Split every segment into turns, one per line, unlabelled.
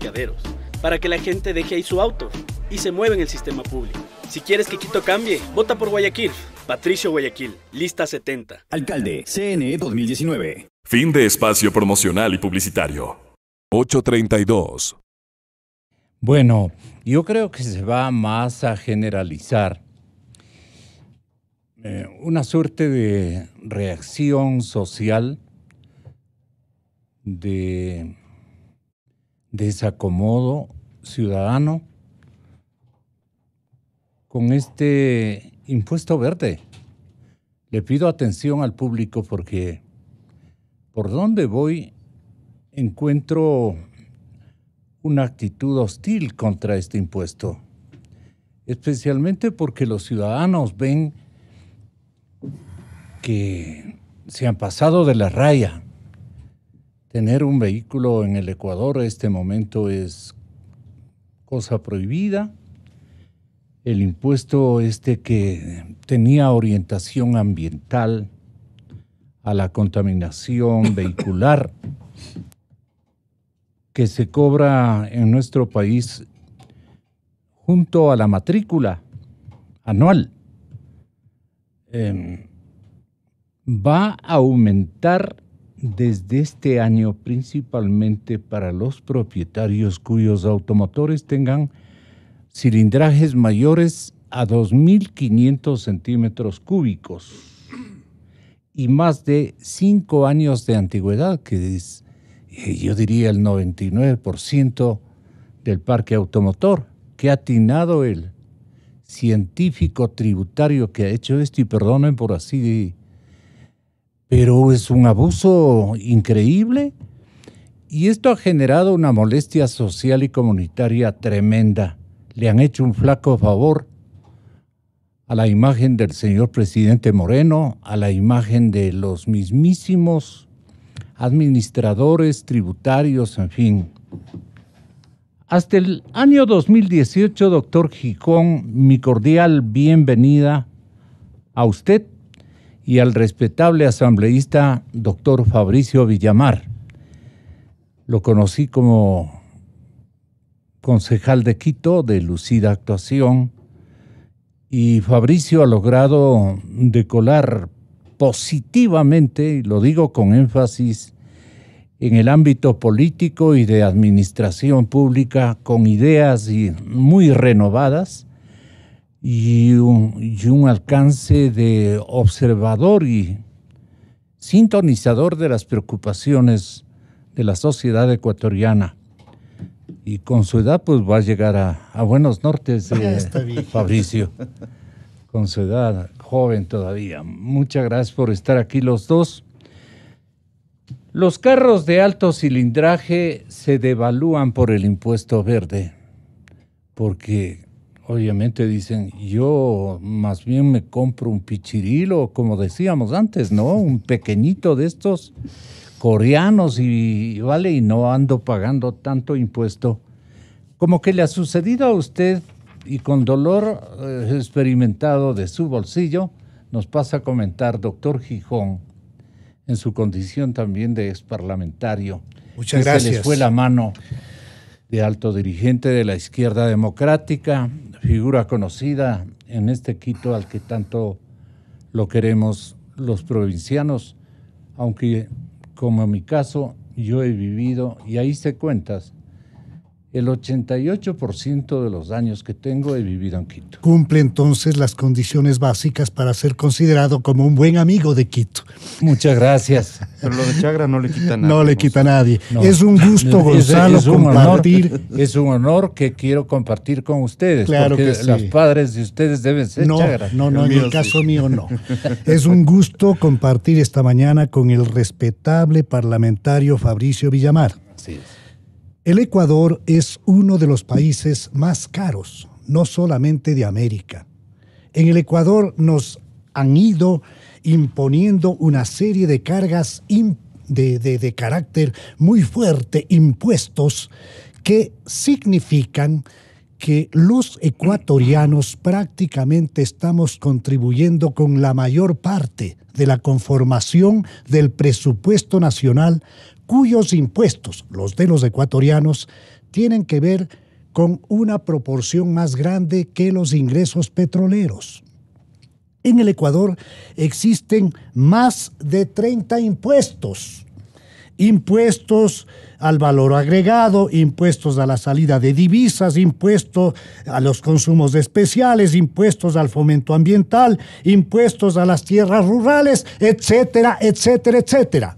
parqueaderos, para que la gente deje ahí su auto y se mueva en el sistema público. Si quieres que Quito cambie, vota por Guayaquil. Patricio Guayaquil, lista 70.
Alcalde, CNE 2019.
Fin de espacio promocional y publicitario. 8:32.
Bueno, yo creo que se va más a generalizar una suerte de reacción social, de desacomodo ciudadano con este impuesto verde. Le pido atención al público porque por donde voy encuentro una actitud hostil contra este impuesto, especialmente porque los ciudadanos ven que se han pasado de la raya. Tener un vehículo en el Ecuador en este momento es cosa prohibida. El impuesto que tenía orientación ambiental a la contaminación vehicular que se cobra en nuestro país junto a la matrícula anual, va a aumentar desde este año principalmente para los propietarios cuyos automotores tengan cilindrajes mayores a 2.500 centímetros cúbicos y más de 5 años de antigüedad, que es, yo diría, el 99% del parque automotor. Qué atinado el científico tributario que ha hecho esto, y perdonen por así, pero es un abuso increíble, y esto ha generado una molestia social y comunitaria tremenda. Le han hecho un flaco favor a la imagen del señor presidente Moreno, a la imagen de los mismísimos administradores tributarios, en fin. Hasta el año 2018, doctor Gijón, mi cordial bienvenida a usted y al respetable asambleísta doctor Fabricio Villamar. Lo conocí como concejal de Quito, de lucida actuación, y Fabricio ha logrado decolar positivamente, y lo digo con énfasis, en el ámbito político y de administración pública, con ideas muy renovadas y un alcance de observador y sintonizador de las preocupaciones de la sociedad ecuatoriana. Y con su edad pues va a llegar a buenos nortes, Fabricio, con su edad, joven todavía. Muchas gracias por estar aquí los dos. Los carros de alto cilindraje se devalúan por el impuesto verde, porque obviamente dicen, yo más bien me compro un pichirilo, como decíamos antes, ¿no? Un pequeñito de estos coreanos y no ando pagando tanto impuesto. Como que le ha sucedido a usted, y con dolor experimentado de su bolsillo, nos pasa a comentar, doctor Gijón, en su condición también de exparlamentario.
Muchas gracias.
Se les fue la mano de alto dirigente de la izquierda democrática, figura conocida en este Quito al que tanto lo queremos los provincianos, aunque como en mi caso yo he vivido, y ahí se cuentas, el 88% de los años que tengo he vivido en Quito.
Cumple entonces las condiciones básicas para ser considerado como un buen amigo de Quito.
Muchas gracias.
Pero lo de Chagra no le quita nada.
No le quita a nadie.
No.
Es un gusto, Gonzalo, compartir.
Es un honor que quiero compartir con ustedes.
Claro
porque
que sí.
Los padres de ustedes deben ser Chagra.
No, en el caso mío no. Es un gusto compartir esta mañana con el respetable parlamentario Fabricio Villamar.
Así es.
El Ecuador es uno de los países más caros, no solamente de América. En el Ecuador nos han ido imponiendo una serie de cargas de carácter muy fuerte, impuestos, que significan que los ecuatorianos prácticamente estamos contribuyendo con la mayor parte de la conformación del presupuesto nacional, cuyos impuestos, los de los ecuatorianos, tienen que ver con una proporción más grande que los ingresos petroleros. En el Ecuador existen más de 30 impuestos. Impuestos al valor agregado, impuestos a la salida de divisas, impuestos a los consumos especiales, impuestos al fomento ambiental, impuestos a las tierras rurales, etcétera, etcétera, etcétera.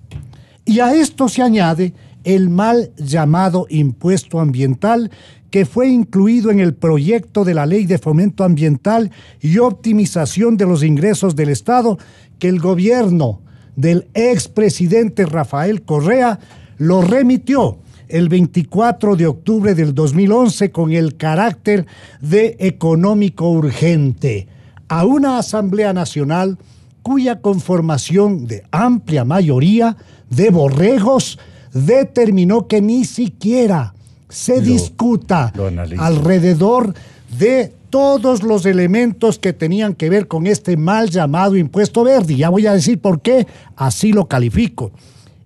Y a esto se añade el mal llamado impuesto ambiental, que fue incluido en el proyecto de la Ley de Fomento Ambiental y Optimización de los Ingresos del Estado, que el gobierno del expresidente Rafael Correa lo remitió el 24 de octubre del 2011 con el carácter de económico urgente a una Asamblea Nacional cuya conformación de amplia mayoría de borregos determinó que ni siquiera se discuta alrededor de todos los elementos que tenían que ver con este mal llamado impuesto verde. Ya voy a decir por qué así lo califico.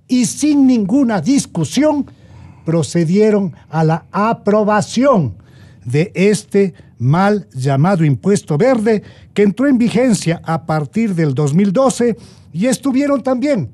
Y sin ninguna discusión procedieron a la aprobación de este mal llamado impuesto verde, que entró en vigencia a partir del 2012 y estuvieron también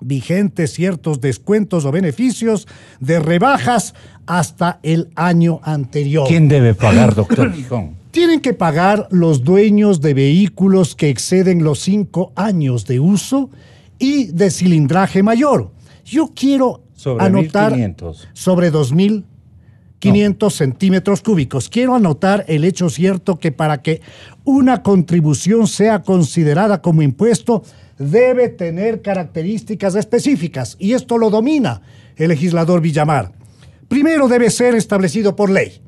vigentes ciertos descuentos o beneficios de rebajas hasta el año anterior.
¿Quién debe pagar, doctor Gijón?
Tienen que pagar los dueños de vehículos que exceden los 5 años de uso y de cilindraje mayor. Yo quiero anotar
1.500.
sobre 2.500 centímetros cúbicos. Quiero anotar el hecho cierto que para que una contribución sea considerada como impuesto debe tener características específicas, y esto lo domina el legislador Villamar. Primero, debe ser establecido por ley.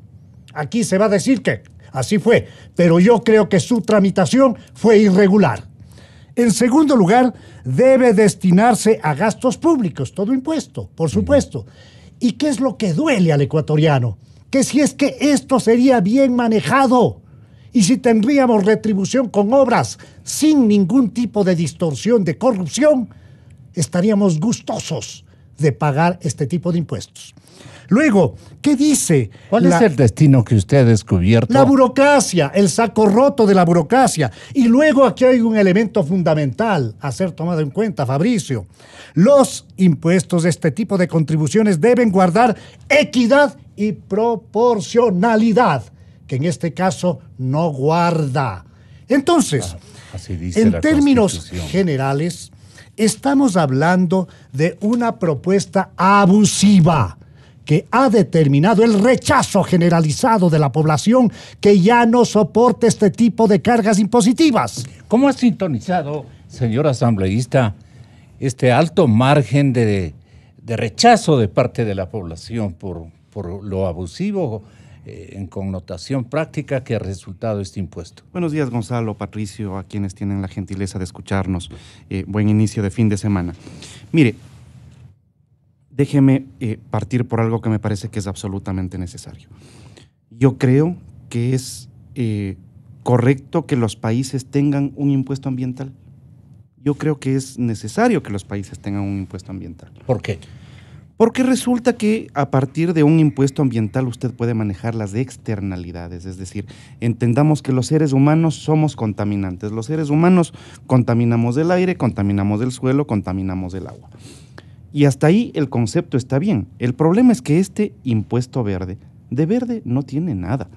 Aquí se va a decir que así fue, pero yo creo que su tramitación fue irregular. En segundo lugar, debe destinarse a gastos públicos, todo impuesto, por supuesto. ¿Y qué es lo que duele al ecuatoriano? Que si es que esto sería bien manejado y si tendríamos retribución con obras sin ningún tipo de distorsión, de corrupción, estaríamos gustosos de pagar este tipo de impuestos. Luego, ¿qué dice?
¿Cuál es el destino que usted ha descubierto?
La burocracia, el saco roto de la burocracia. Y luego aquí hay un elemento fundamental a ser tomado en cuenta, Fabricio. Los impuestos de este tipo de contribuciones deben guardar equidad y proporcionalidad, que en este caso no guarda. Entonces,
así dice
en
la
términos
Constitución
generales, estamos hablando de una propuesta abusiva que ha determinado el rechazo generalizado de la población, que ya no soporta este tipo de cargas impositivas.
¿Cómo ha sintonizado, señor asambleísta, este alto margen de rechazo de parte de la población por lo abusivo en connotación práctica que ha resultado este impuesto?
Buenos días, Gonzalo, Patricio, a quienes tienen la gentileza de escucharnos. Buen inicio de fin de semana. Mire, déjeme partir por algo que me parece que es absolutamente necesario. Yo creo que es correcto que los países tengan un impuesto ambiental. Yo creo que es necesario que los países tengan un impuesto ambiental.
¿Por qué?
Porque resulta que a partir de un impuesto ambiental usted puede manejar las externalidades, es decir, entendamos que los seres humanos somos contaminantes. Los seres humanos contaminamos el aire, contaminamos el suelo, contaminamos el agua. Y hasta ahí el concepto está bien. El problema es que este impuesto verde, de verde no tiene nada.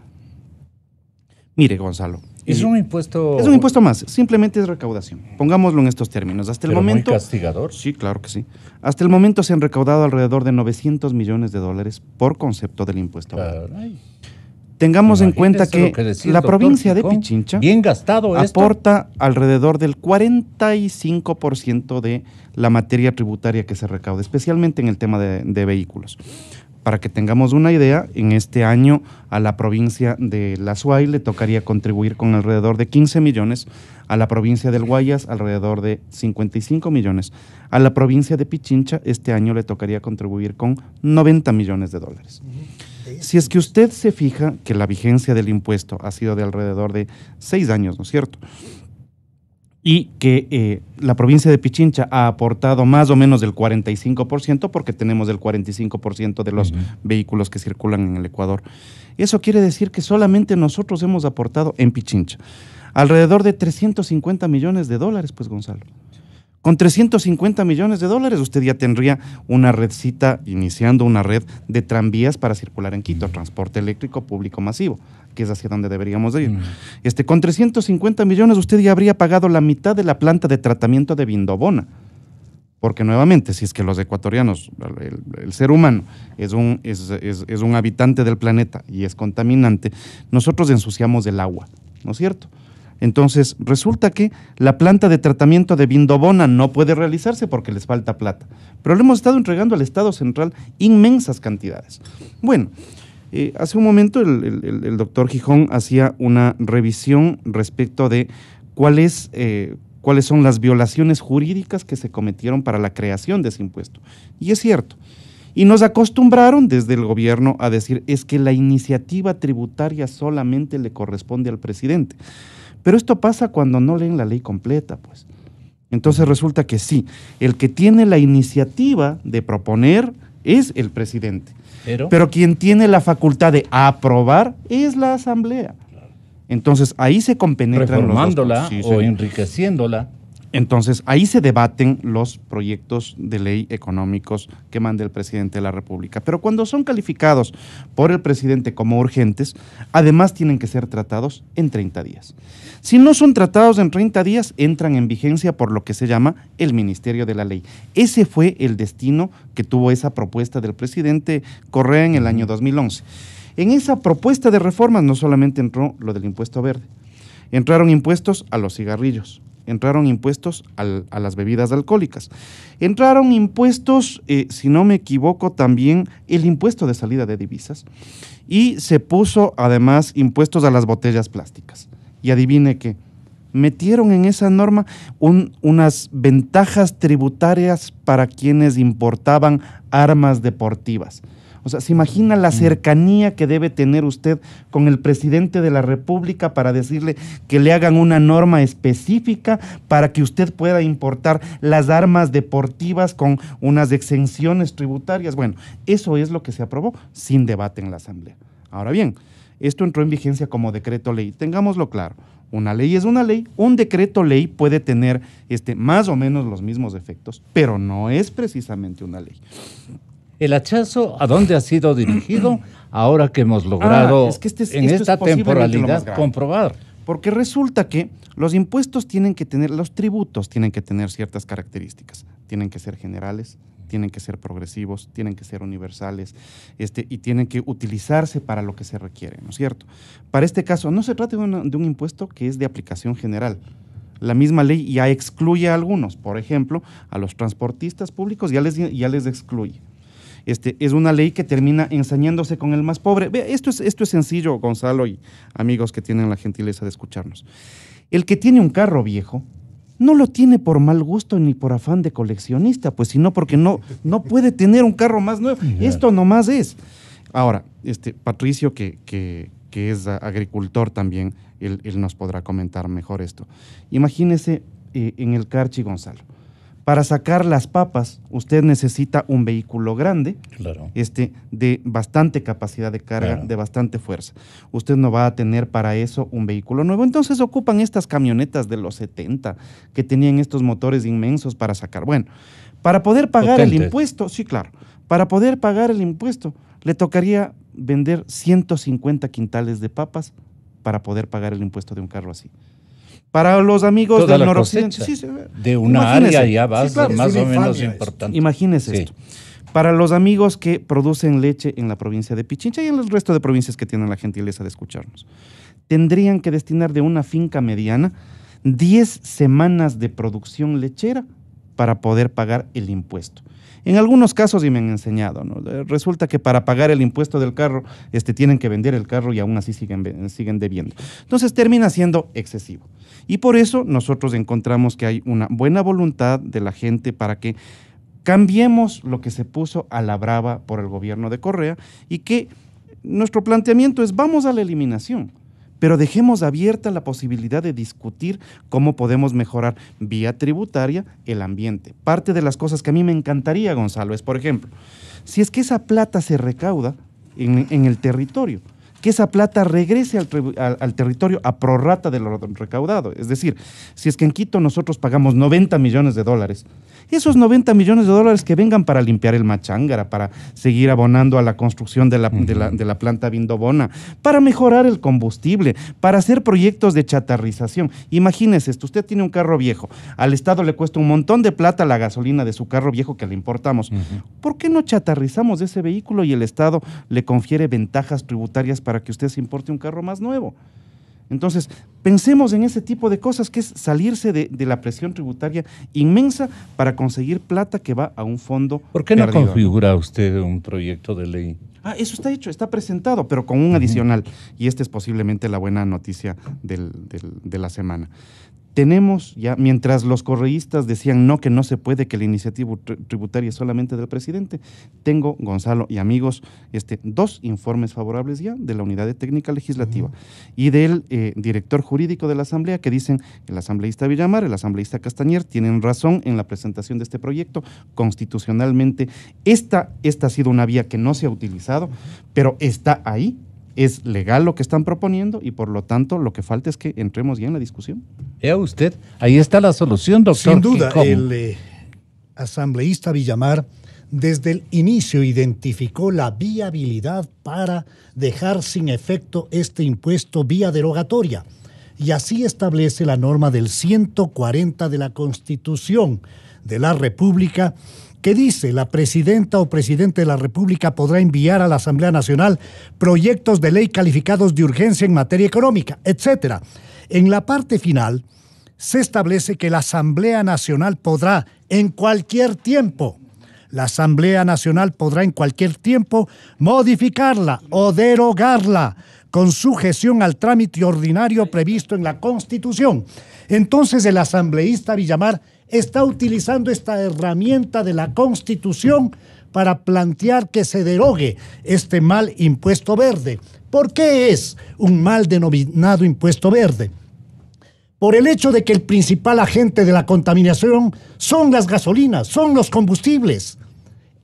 Mire, Gonzalo.
¿Es un impuesto?
Es un impuesto más, simplemente es recaudación. Pongámoslo en estos términos. Hasta el momento.
¿Muy castigador?
Sí, claro que sí. Hasta el momento se han recaudado alrededor de $900 millones por concepto del impuesto verde. Tengamos en cuenta que la provincia de Pichincha
bien gastado
aporta alrededor del 45% de la materia tributaria que se recauda, especialmente en el tema de vehículos. Para que tengamos una idea, en este año a la provincia de La Suay le tocaría contribuir con alrededor de 15 millones, a la provincia del Guayas alrededor de 55 millones, a la provincia de Pichincha este año le tocaría contribuir con $90 millones. Si es que usted se fija que la vigencia del impuesto ha sido de alrededor de 6 años, ¿no es cierto? y que la provincia de Pichincha ha aportado más o menos del 45% porque tenemos el 45% de los vehículos que circulan en el Ecuador. Eso quiere decir que solamente nosotros hemos aportado en Pichincha alrededor de 350 millones de dólares, pues Gonzalo. Con 350 millones de dólares usted ya tendría una redcita, iniciando una red de tranvías para circular en Quito, transporte eléctrico público masivo, que es hacia donde deberíamos de ir. Con 350 millones usted ya habría pagado la mitad de la planta de tratamiento de Vindobona, porque nuevamente, si es que los ecuatorianos, el ser humano es un habitante del planeta y es contaminante, nosotros ensuciamos el agua, ¿no es cierto? Entonces, resulta que la planta de tratamiento de Vindobona no puede realizarse porque les falta plata. Pero le hemos estado entregando al Estado central inmensas cantidades. Bueno, hace un momento el doctor Gijón hacía una revisión respecto de cuáles son las violaciones jurídicas que se cometieron para la creación de ese impuesto. Y es cierto. Y nos acostumbraron desde el gobierno a decir, es que la iniciativa tributaria solamente le corresponde al presidente. Pero esto pasa cuando no leen la ley completa, pues. Entonces resulta que sí, el que tiene la iniciativa de proponer es el presidente. Pero quien tiene la facultad de aprobar es la Asamblea. Entonces ahí se compenetran
reformándola o enriqueciéndola.
Entonces ahí se debaten los proyectos de ley económicos que manda el presidente de la República. Pero cuando son calificados por el presidente como urgentes, además tienen que ser tratados en 30 días. Si no son tratados en 30 días, entran en vigencia por lo que se llama el Ministerio de la Ley. Ese fue el destino que tuvo esa propuesta del presidente Correa en el año 2011. En esa propuesta de reformas no solamente entró lo del impuesto verde, entraron impuestos a los cigarrillos, entraron impuestos a las bebidas alcohólicas, entraron impuestos, si no me equivoco, también el impuesto de salida de divisas, y se puso además impuestos a las botellas plásticas. Y adivine qué, metieron en esa norma unas ventajas tributarias para quienes importaban armas deportivas. O sea, ¿se imagina la cercanía que debe tener usted con el presidente de la República para decirle que le hagan una norma específica para que usted pueda importar las armas deportivas con unas exenciones tributarias? Bueno, eso es lo que se aprobó sin debate en la Asamblea. Ahora bien, esto entró en vigencia como decreto ley. Tengámoslo claro, una ley es una ley, un decreto ley puede tener más o menos los mismos efectos, pero no es precisamente una ley.
¿El hachazo a dónde ha sido dirigido ahora que hemos logrado en esta temporalidad comprobar?
Porque resulta que los impuestos tienen que tener, los tributos tienen que tener ciertas características. Tienen que ser generales, tienen que ser progresivos, tienen que ser universales, y tienen que utilizarse para lo que se requiere, ¿no es cierto? Para este caso, no se trata de un impuesto que es de aplicación general. La misma ley ya excluye a algunos, por ejemplo, a los transportistas públicos ya les excluye. Es una ley que termina ensañándose con el más pobre. Vea, esto es sencillo, Gonzalo y amigos que tienen la gentileza de escucharnos. El que tiene un carro viejo no lo tiene por mal gusto ni por afán de coleccionista, pues sino porque no puede tener un carro más nuevo. Esto nomás es. Ahora, Patricio, que es agricultor también, él nos podrá comentar mejor esto. Imagínese en el Carchi, Gonzalo. Para sacar las papas, usted necesita un vehículo grande,
claro,
de bastante capacidad de carga, claro, de bastante fuerza. Usted no va a tener para eso un vehículo nuevo. Entonces ocupan estas camionetas de los 70 que tenían estos motores inmensos para sacar. Bueno, para poder pagar el impuesto, sí, claro, para poder pagar el impuesto, le tocaría vender 150 quintales de papas para poder pagar el impuesto de un carro así. Para los amigos del noroccidente,
de una área ya más o menos importante.
Imagínese esto. Para los amigos que producen leche en la provincia de Pichincha y en el resto de provincias que tienen la gentileza de escucharnos, tendrían que destinar de una finca mediana 10 semanas de producción lechera para poder pagar el impuesto. En algunos casos, y me han enseñado, ¿no? Resulta que para pagar el impuesto del carro tienen que vender el carro y aún así siguen debiendo. Entonces termina siendo excesivo. Y por eso nosotros encontramos que hay una buena voluntad de la gente para que cambiemos lo que se puso a la brava por el gobierno de Correa y que nuestro planteamiento es vamos a la eliminación. pero dejemos abierta la posibilidad de discutir cómo podemos mejorar vía tributaria el ambiente. Parte de las cosas que a mí me encantaría, Gonzalo, es, por ejemplo, si es que esa plata se recauda en el territorio, que esa plata regrese al territorio a prorrata de lo recaudado. Es decir, si es que en Quito nosotros pagamos 90 millones de dólares, esos 90 millones de dólares que vengan para limpiar el Machángara, para seguir abonando a la construcción de la planta Vindobona, para mejorar el combustible, para hacer proyectos de chatarrización. Imagínese esto, usted tiene un carro viejo, al Estado le cuesta un montón de plata la gasolina de su carro viejo que le importamos. ¿Por qué no chatarrizamos ese vehículo y el Estado le confiere ventajas tributarias para que usted se importe un carro más nuevo? Entonces, pensemos en ese tipo de cosas, que es salirse de la presión tributaria inmensa para conseguir plata que va a un fondo
¿Por qué no
perdido?
configura usted un proyecto de ley?
Eso está hecho, está presentado, pero con un adicional. Y esta es posiblemente la buena noticia de la semana. Tenemos ya, mientras los correístas decían no, que no se puede, que la iniciativa tributaria es solamente del presidente, tengo, Gonzalo y amigos, 2 informes favorables ya de la Unidad de Técnica Legislativa y del director jurídico de la Asamblea, que dicen el asambleísta Villamar, el asambleísta Castañer tienen razón en la presentación de este proyecto. Constitucionalmente, esta ha sido una vía que no se ha utilizado, pero está ahí. Es legal lo que están proponiendo y por lo tanto lo que falta es que entremos ya en la discusión.
¿Vea usted? Ahí está la solución, doctor.
Sin duda, el asambleísta Villamar desde el inicio identificó la viabilidad para dejar sin efecto este impuesto vía derogatoria, y así establece la norma del 140 de la Constitución de la República, que dice: la presidenta o presidente de la República podrá enviar a la Asamblea Nacional proyectos de ley calificados de urgencia en materia económica, etc. En la parte final se establece que la Asamblea Nacional podrá en cualquier tiempo, modificarla o derogarla con sujeción al trámite ordinario previsto en la Constitución. Entonces el asambleísta Villamar está utilizando esta herramienta de la Constitución para plantear que se derogue este mal impuesto verde. ¿Por qué es un mal denominado impuesto verde? Por el hecho de que el principal agente de la contaminación son las gasolinas, son los combustibles.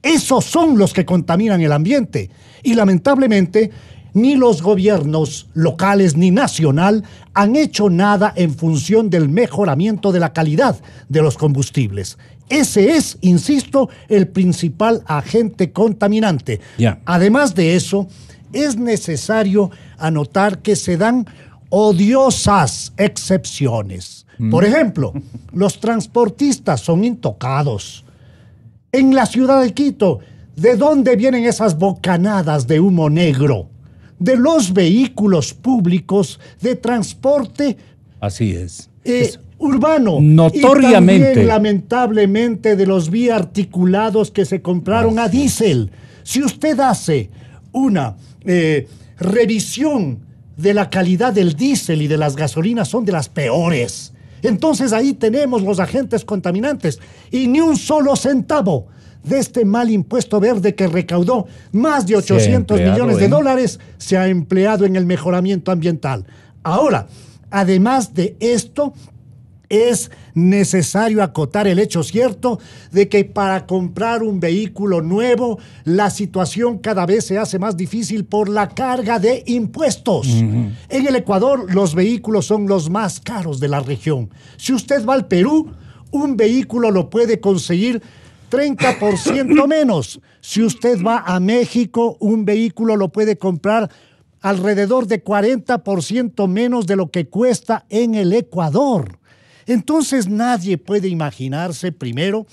Esos son los que contaminan el ambiente. Y lamentablemente, ni los gobiernos locales ni nacional han hecho nada en función del mejoramiento de la calidad de los combustibles. Ese es, insisto, el principal agente contaminante. Además de eso, es necesario anotar que se dan odiosas excepciones. Por ejemplo, los transportistas son intocados. En la ciudad de Quito, ¿de dónde vienen esas bocanadas de humo negro? De los vehículos públicos de transporte.
Así es.
Urbano.
Notoriamente.
Y también, lamentablemente, de los biarticulados que se compraron a diésel. Si usted hace una revisión de la calidad del diésel y de las gasolinas, son de las peores. Entonces ahí tenemos los agentes contaminantes y ni un solo centavo de este mal impuesto verde que recaudó más de 800 millones de dólares se ha empleado en el mejoramiento ambiental. Ahora, además de esto, es necesario acotar el hecho cierto de que para comprar un vehículo nuevo, la situación cada vez se hace más difícil por la carga de impuestos. En el Ecuador, los vehículos son los más caros de la región. Si usted va al Perú, un vehículo lo puede conseguir 30% menos. Si usted va a México, un vehículo lo puede comprar alrededor de 40% menos de lo que cuesta en el Ecuador. Entonces nadie puede imaginarse, primero,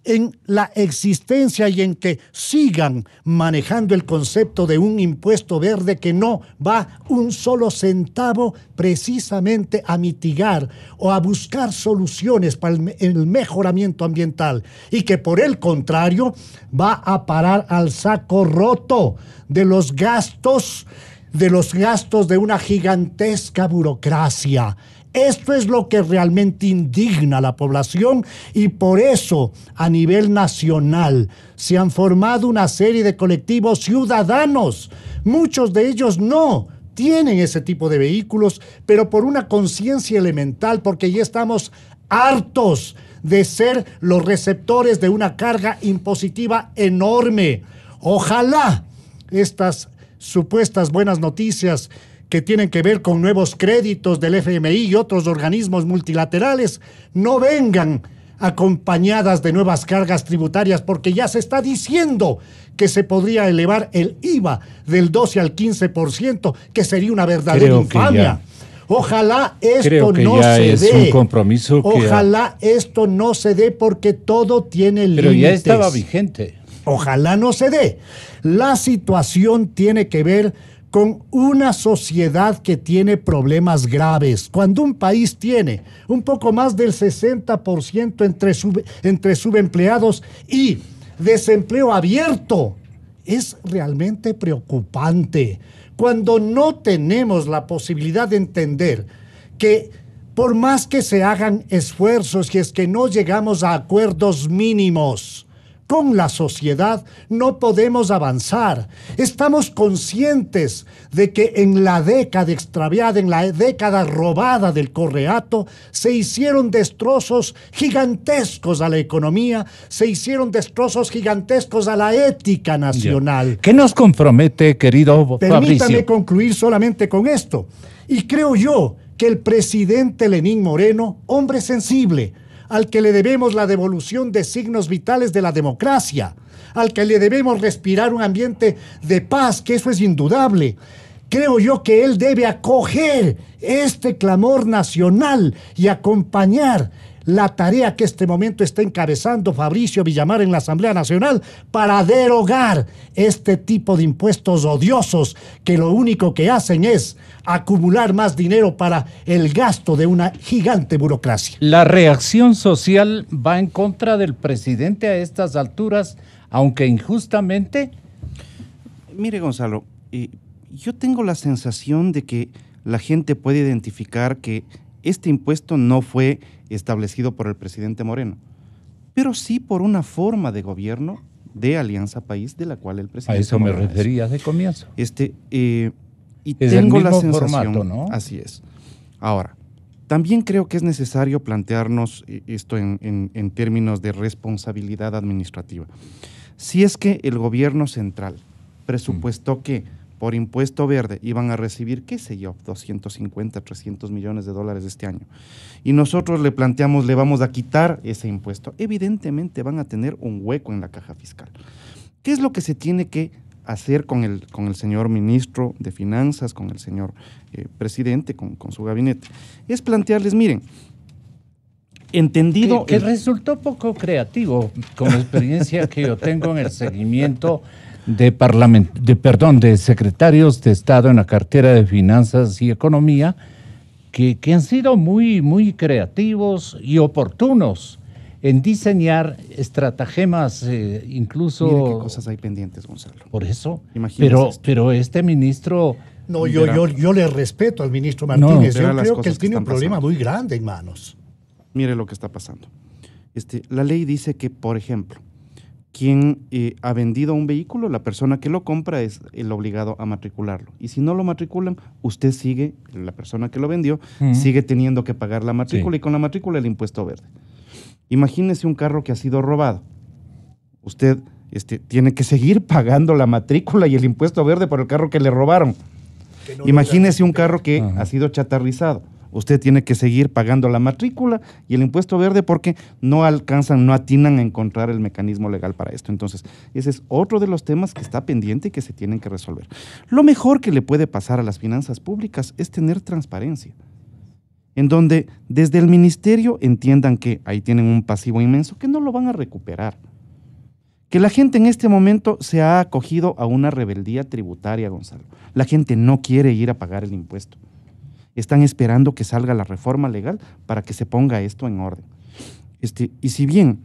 en la existencia y en que sigan manejando el concepto de un impuesto verde que no va un solo centavo precisamente a mitigar o a buscar soluciones para el mejoramiento ambiental, y que por el contrario va a parar al saco roto de los gastos de una gigantesca burocracia. Esto es lo que realmente indigna a la población, y por eso a nivel nacional se han formado una serie de colectivos ciudadanos, muchos de ellos no tienen ese tipo de vehículos, pero por una conciencia elemental, porque ya estamos hartos de ser los receptores de una carga impositiva enorme. Ojalá estas supuestas buenas noticias que tienen que ver con nuevos créditos del FMI y otros organismos multilaterales no vengan acompañadas de nuevas cargas tributarias, porque ya se está diciendo que se podría elevar el IVA del 12 al 15%, que sería una verdadera infamia. Ojalá esto no se dé.
Un compromiso que
Ojalá esto no se dé, porque todo tiene límites.
Pero ya estaba vigente.
Ojalá no se dé. La situación tiene que ver con una sociedad que tiene problemas graves. Cuando un país tiene un poco más del 60% entre subempleados y desempleo abierto, es realmente preocupante. Cuando no tenemos la posibilidad de entender que por más que se hagan esfuerzos y es que no llegamos a acuerdos mínimos con la sociedad, no podemos avanzar. Estamos conscientes de que en la década extraviada, en la década robada del correato, se hicieron destrozos gigantescos a la economía, se hicieron destrozos gigantescos a la ética nacional.
¿Qué nos compromete, querido Fabricio?
Permítame concluir solamente con esto. Y creo yo que el presidente Lenín Moreno, hombre sensible, al que le debemos la devolución de signos vitales de la democracia, al que le debemos respirar un ambiente de paz, que eso es indudable. Creo yo que él debe acoger este clamor nacional y acompañar la tarea que este momento está encabezando Fabricio Villamar en la Asamblea Nacional para derogar este tipo de impuestos odiosos que lo único que hacen es acumular más dinero para el gasto de una gigante burocracia.
La reacción social va en contra del presidente a estas alturas, aunque injustamente.
Mire, Gonzalo, yo tengo la sensación de que la gente puede identificar que este impuesto no fue establecido por el presidente Moreno, pero sí por una forma de gobierno de Alianza País de la cual el presidente
A eso me
Moreno
refería de comienzo.
Y
es
tengo
el mismo
la sensación,
formato, ¿no?
Así es. Ahora, también creo que es necesario plantearnos esto en términos de responsabilidad administrativa. Si es que el gobierno central presupuestó que por impuesto verde iban a recibir, qué sé yo, 250, 300 millones de dólares este año, y nosotros le planteamos, le vamos a quitar ese impuesto, evidentemente van a tener un hueco en la caja fiscal. ¿Qué es lo que se tiene que hacer con el señor ministro de Finanzas, con el señor presidente, con su gabinete? Es plantearles, miren, entendido…
Que resultó poco creativo, con la experiencia que yo tengo en el seguimiento de secretarios de Estado en la cartera de Finanzas y Economía, que han sido muy, muy creativos y oportunos en diseñar estratagemas, incluso…
Mire qué cosas hay pendientes, Gonzalo.
Por eso,
Imagínese
pero este ministro…
No, yo le respeto al ministro Martínez. Yo creo que él tiene un problema muy grande en manos.
Mire lo que está pasando. La ley dice que, por ejemplo, quien ha vendido un vehículo, la persona que lo compra es el obligado a matricularlo. Y si no lo matriculan, usted sigue, la persona que lo vendió, sigue teniendo que pagar la matrícula y con la matrícula el impuesto verde. Imagínese un carro que ha sido robado. Usted tiene que seguir pagando la matrícula y el impuesto verde por el carro que le robaron. Imagínese un carro que ha sido chatarrizado. Usted tiene que seguir pagando la matrícula y el impuesto verde porque no atinan a encontrar el mecanismo legal para esto. Entonces, ese es otro de los temas que está pendiente y que se tienen que resolver. Lo mejor que le puede pasar a las finanzas públicas es tener transparencia, en donde desde el ministerio entiendan que ahí tienen un pasivo inmenso que no lo van a recuperar. Que la gente en este momento se ha acogido a una rebeldía tributaria, Gonzalo. La gente no quiere ir a pagar el impuesto. Están esperando que salga la reforma legal para que se ponga esto en orden. Y si bien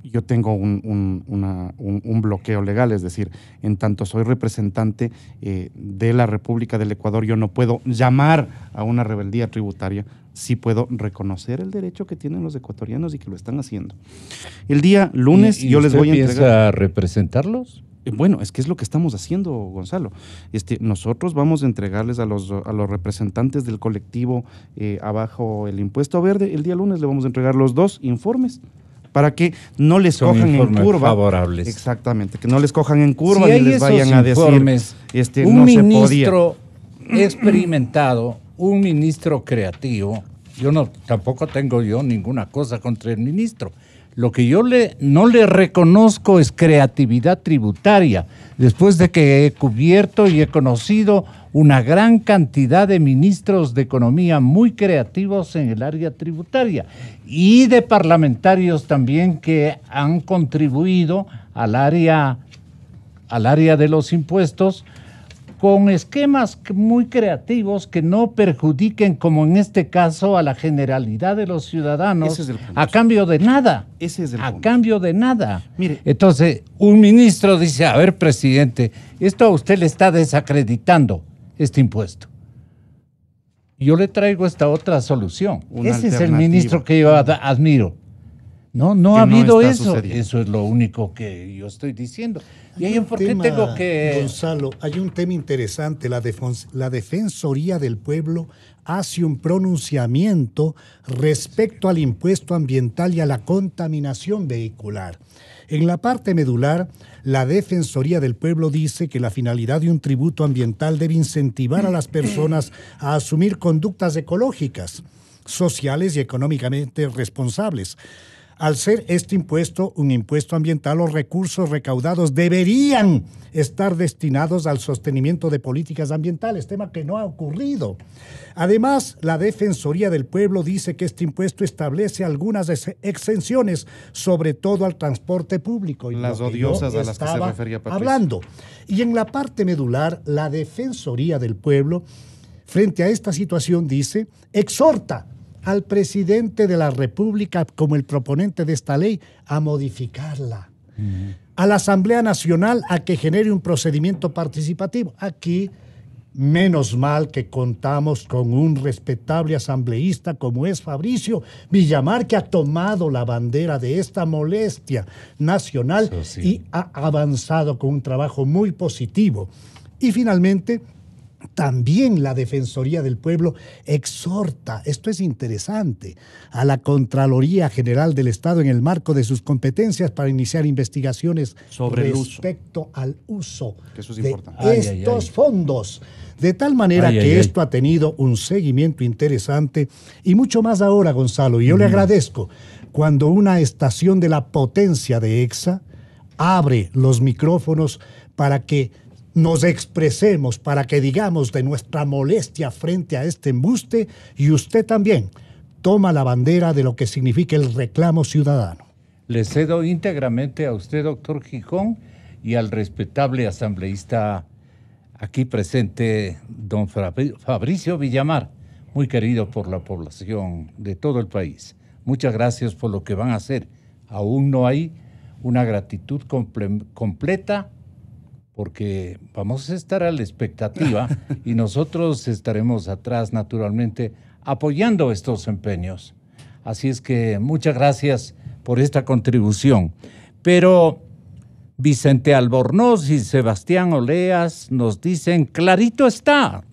yo tengo un bloqueo legal, es decir, en tanto soy representante de la República del Ecuador, yo no puedo llamar a una rebeldía tributaria, sí puedo reconocer el derecho que tienen los ecuatorianos y que lo están haciendo. El día lunes yo les voy a entregar…
¿Piensa representarlos?
Bueno, es que es lo que estamos haciendo, Gonzalo. Nosotros vamos a entregarles a los representantes del colectivo abajo el impuesto verde. El día lunes le vamos a entregar los 2 informes para que no les cojan en curva.
Favorables.
Exactamente, que no les cojan en curva
si
ni les vayan a decir
un
no se podía.
ministro experimentado, un ministro creativo. Tampoco tengo yo ninguna cosa contra el ministro. Lo que yo no le reconozco es creatividad tributaria, después de que he cubierto y he conocido una gran cantidad de ministros de economía muy creativos en el área tributaria y de parlamentarios también que han contribuido al área de los impuestos con esquemas muy creativos que no perjudiquen, como en este caso, a la generalidad de los ciudadanos.
Ese es el punto.
A cambio de nada.
Ese es el punto.
A cambio de nada.
Mire.
Entonces, un ministro dice, a ver, presidente, esto a usted le está desacreditando, este impuesto. Yo le traigo esta otra solución.
Una
Ese es el
alternativa.
ministro que yo admiro. No ha
Que no
habido
está
eso.
sucediendo.
Eso es lo único que yo estoy diciendo. ¿Y
Hay
ahí
un
por qué
tema,
tengo que...?
Gonzalo, hay un tema interesante. La Defensoría del Pueblo hace un pronunciamiento respecto al impuesto ambiental y a la contaminación vehicular. En la parte medular, la Defensoría del Pueblo dice que la finalidad de un tributo ambiental debe incentivar a las personas a asumir conductas ecológicas, sociales y económicamente responsables. Al ser este impuesto un impuesto ambiental, los recursos recaudados deberían estar destinados al sostenimiento de políticas ambientales, tema que no ha ocurrido. Además, la Defensoría del Pueblo dice que este impuesto establece algunas exenciones, sobre todo al transporte público. Y
las
lo que yo
odiosas a las que se
estaba
refería Patricio.
hablando. Y en la parte medular, la Defensoría del Pueblo, frente a esta situación, dice, exhorta al presidente de la República, como el proponente de esta ley, a modificarla. A la Asamblea Nacional a que genere un procedimiento participativo. Aquí, menos mal que contamos con un respetable asambleísta como es Fabricio Villamar, que ha tomado la bandera de esta molestia nacional y ha avanzado con un trabajo muy positivo. Y finalmente, también la Defensoría del Pueblo exhorta, esto es interesante, a la Contraloría General del Estado en el marco de sus competencias para iniciar investigaciones
sobre
respecto al uso
Eso es
de
importante.
estos fondos. De tal manera que esto ha tenido un seguimiento interesante y mucho más ahora, Gonzalo. Y yo le agradezco cuando una estación de la potencia de EXA abre los micrófonos para que nos expresemos, para que digamos de nuestra molestia frente a este embuste, y usted también toma la bandera de lo que significa el reclamo ciudadano.
Le cedo íntegramente a usted, doctor Gijón, y al respetable asambleísta aquí presente, don Fabricio Villamar, muy querido por la población de todo el país. Muchas gracias por lo que van a hacer. Aún no hay una gratitud completa, porque vamos a estar a la expectativa y nosotros estaremos atrás, naturalmente, apoyando estos empeños. Así es que muchas gracias por esta contribución. Pero Vicente Albornoz y Sebastián Oleas nos dicen, clarito está,